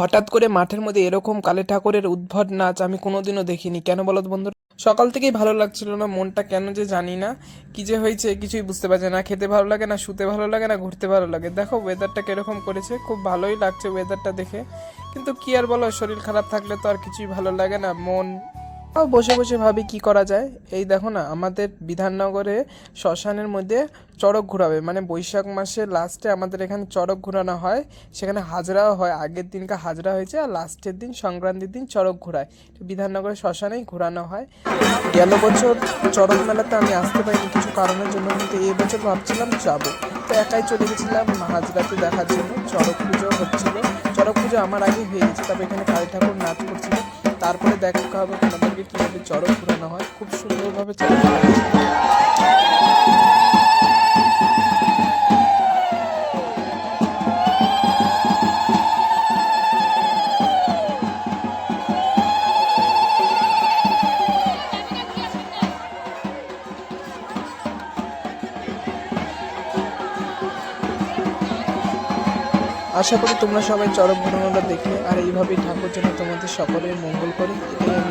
হঠাৎ করে মাঠের মধ্যে এরকম কালী ঠাকুরের উদ্ভট নাচ আমি কোনোদিনও দেখিনি। কেন বলো তো বন্ধুরা? সকাল থেকেই ভালো লাগছিল না, মনটা কেন যে জানি না, কি যে হয়েছে কিছুই বুঝতে পারছি না। খেতে ভালো লাগে না, শুতে ভালো লাগে না, ঘুরতে ভালো লাগে। দেখো ওয়েদারটা কিরকম করেছে, খুব ভালোই লাগছে ওয়েদারটা দেখে। কিন্তু কি আর বলো, শরীর খারাপ থাকলে তো আর কিছুই ভালো লাগে না, মন বসে বসে ভাবি কি করা যায়। এই দেখো না, আমাদের বিধাননগরে শ্মশানের মধ্যে চড়ক ঘোরাবে, মানে বৈশাখ মাসের লাস্টে আমাদের এখানে চড়ক ঘোরানো হয়। সেখানে হাজরাও হয়, আগের দিনকে হাজরা হয়েছে আর লাস্টের দিন সংক্রান্তির দিন চড়ক ঘোরায়। বিধাননগরের শ্মশানেই ঘোরানো হয়। গেল বছর চড়ক মেলাতে আমি আসতে পারিনি কিছু কারণের জন্য, কিন্তু এই বছর ভাবছিলাম যাবো। তো একাই চলে গেছিলাম হাজরাতে দেখার জন্য। চড়ক পুজো হচ্ছিল, চড়ক পুজো আমার আগেই হয়ে গেছে, তবে এখানে কালী ঠাকুর নাচ করছিল। তারপরে দেখা হবে তোমাদেরকে কীভাবে চড়ক ঘোরানো হয়, খুব সুন্দরভাবে চড়ক ঘোরানো হয়। আশা করি তোমরা সবাই চড়ক ঘোরানোটা দেখবে, আর এইভাবেই ঠাকুর যেন তোমাদের সকলের মঙ্গল করে, এটাই আমি